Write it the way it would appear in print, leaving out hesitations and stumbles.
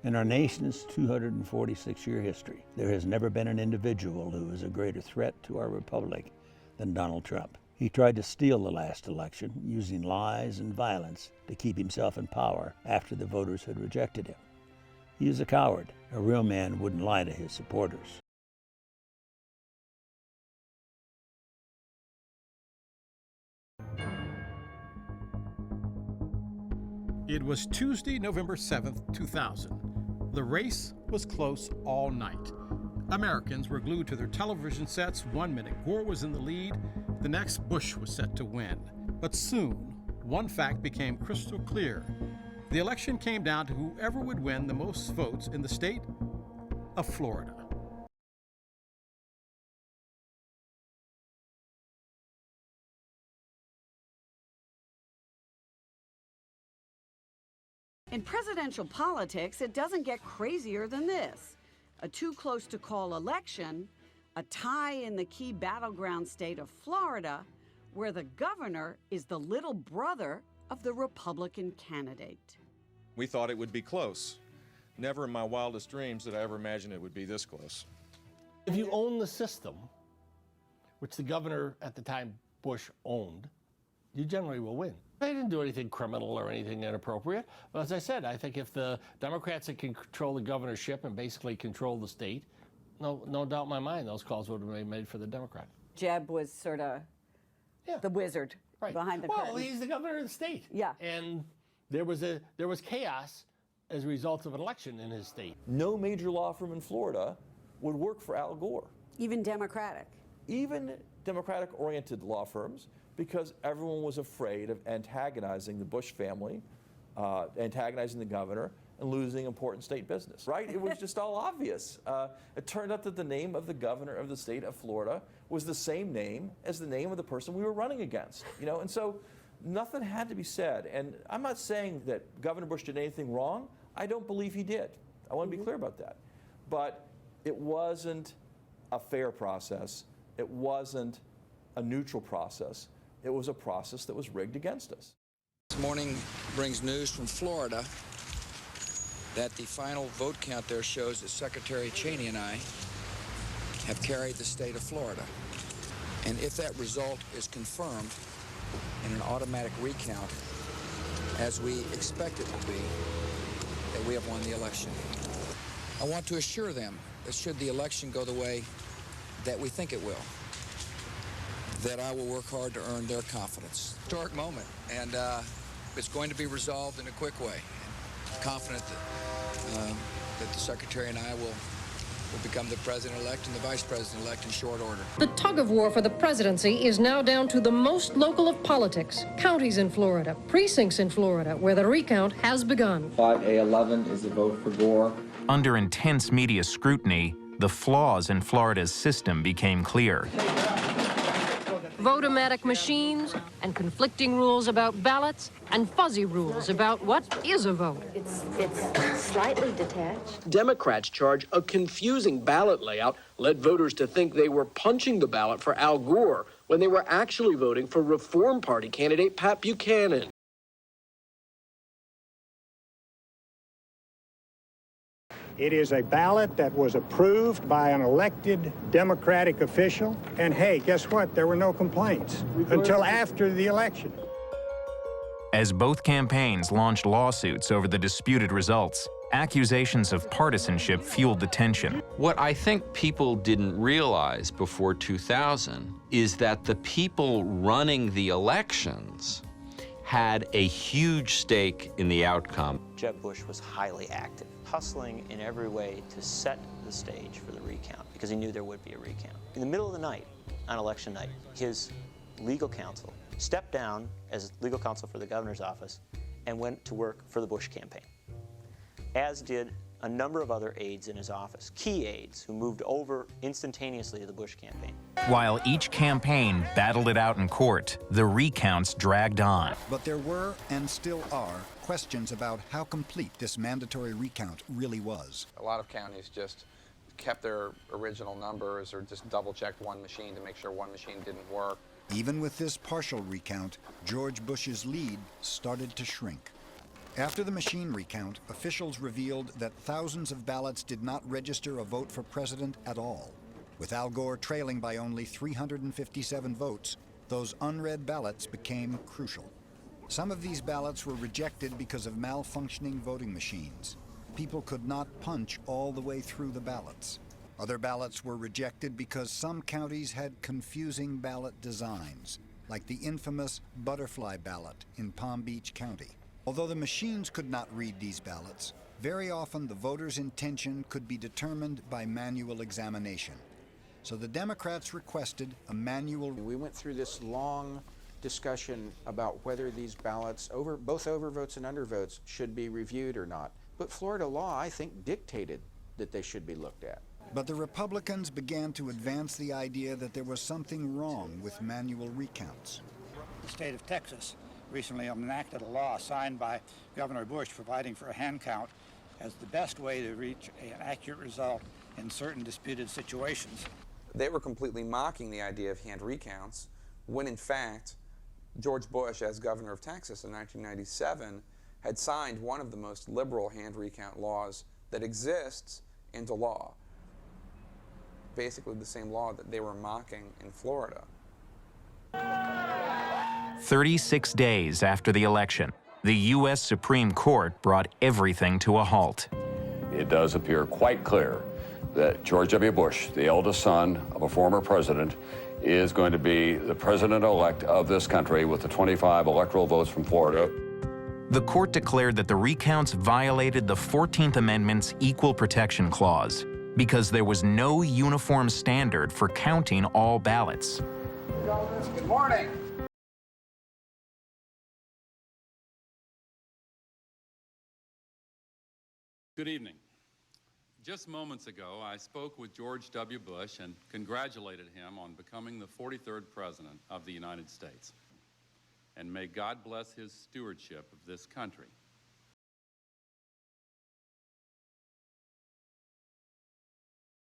In our nation's 246-year history, there has never been an individual who is a greater threat to our republic than Donald Trump. He tried to steal the last election using lies and violence to keep himself in power after the voters had rejected him. He is a coward. A real man wouldn't lie to his supporters. It was Tuesday, November 7th, 2000. The race was close all night. Americans were glued to their television sets. 1 minute Gore was in the lead, the next Bush was set to win. But soon, one fact became crystal clear. The election came down to whoever would win the most votes in the state of Florida. In presidential politics, it doesn't get crazier than this. A too close to call election, a tie in the key battleground state of Florida, where the governor is the little brother of the Republican candidate. We thought it would be close. Never in my wildest dreams did I ever imagine it would be this close. If you own the system, which the governor at the time, Bush, owned, you generally will win. They didn't do anything criminal or anything inappropriate. But as I said, I think if the Democrats had control the governorship and basically control the state, no doubt in my mind those calls would have been made for the Democrat. Jeb was sort of the wizard behind the curtain. Well, he's the governor of the state. Yeah. And there was chaos as a result of an election in his state. No major law firm in Florida would work for Al Gore. Even Democratic. Even Democratic-oriented law firms, because everyone was afraid of antagonizing the Bush family, antagonizing the governor, and losing important state business, right? It was just all obvious. It turned out that the name of the governor of the state of Florida was the same name as the name of the person we were running against, you know? And so nothing had to be said. And I'm not saying that Governor Bush did anything wrong. I don't believe he did. I want to be clear about that. But it wasn't a fair process. It wasn't a neutral process. It was a process that was rigged against us. This morning brings news from Florida that the final vote count there shows that Secretary Cheney and I have carried the state of Florida. And if that result is confirmed in an automatic recount, as we expect it to be, that we have won the election. I want to assure them that should the election go the way that we think it will, that I will work hard to earn their confidence. Historic moment, and it's going to be resolved in a quick way. I'm confident that the Secretary and I will become the President-elect and the Vice President-elect in short order. The tug-of-war for the presidency is now down to the most local of politics. Counties in Florida, precincts in Florida, where the recount has begun. 5A11 is a vote for Gore. Under intense media scrutiny, the flaws in Florida's system became clear. Vote-o-matic machines and conflicting rules about ballots and fuzzy rules about what is a vote. It's slightly detached. Democrats charge a confusing ballot layout led voters to think they were punching the ballot for Al Gore when they were actually voting for Reform Party candidate Pat Buchanan. It is a ballot that was approved by an elected Democratic official. And hey, guess what? There were no complaints until after the election. As both campaigns launched lawsuits over the disputed results, accusations of partisanship fueled the tension. What I think people didn't realize before 2000 is that the people running the elections had a huge stake in the outcome. Jeb Bush was highly active, hustling in every way to set the stage for the recount because he knew there would be a recount. In the middle of the night, on election night, his legal counsel stepped down as legal counsel for the governor's office and went to work for the Bush campaign, as did a number of other aides in his office, key aides who moved over instantaneously to the Bush campaign. While each campaign battled it out in court, the recounts dragged on. But there were, and still are, questions about how complete this mandatory recount really was. A lot of counties just kept their original numbers or just double-checked one machine to make sure one machine didn't work. Even with this partial recount, George Bush's lead started to shrink. After the machine recount, officials revealed that thousands of ballots did not register a vote for president at all. With Al Gore trailing by only 357 votes, those unread ballots became crucial. Some of these ballots were rejected because of malfunctioning voting machines. People could not punch all the way through the ballots. Other ballots were rejected because some counties had confusing ballot designs, like the infamous butterfly ballot in Palm Beach County. Although the machines could not read these ballots, very often the voter's intention could be determined by manual examination. So the Democrats requested a manual. We went through this long discussion about whether these ballots, both overvotes and undervotes, should be reviewed or not. But Florida law, I think, dictated that they should be looked at. But the Republicans began to advance the idea that there was something wrong with manual recounts. The state of Texas recently enacted a law signed by Governor Bush providing for a hand count as the best way to reach an accurate result in certain disputed situations. They were completely mocking the idea of hand recounts when, in fact, George Bush, as governor of Texas in 1997, had signed one of the most liberal hand recount laws that exists into law. Basically the same law that they were mocking in Florida. 36 days after the election, the U.S. Supreme Court brought everything to a halt. It does appear quite clear that George W. Bush, the eldest son of a former president, is going to be the president-elect of this country with the 25 electoral votes from Florida. The court declared that the recounts violated the 14th Amendment's Equal Protection Clause because there was no uniform standard for counting all ballots. Good morning. Good evening. Just moments ago, I spoke with George W. Bush and congratulated him on becoming the 43rd President of the United States. And may God bless his stewardship of this country.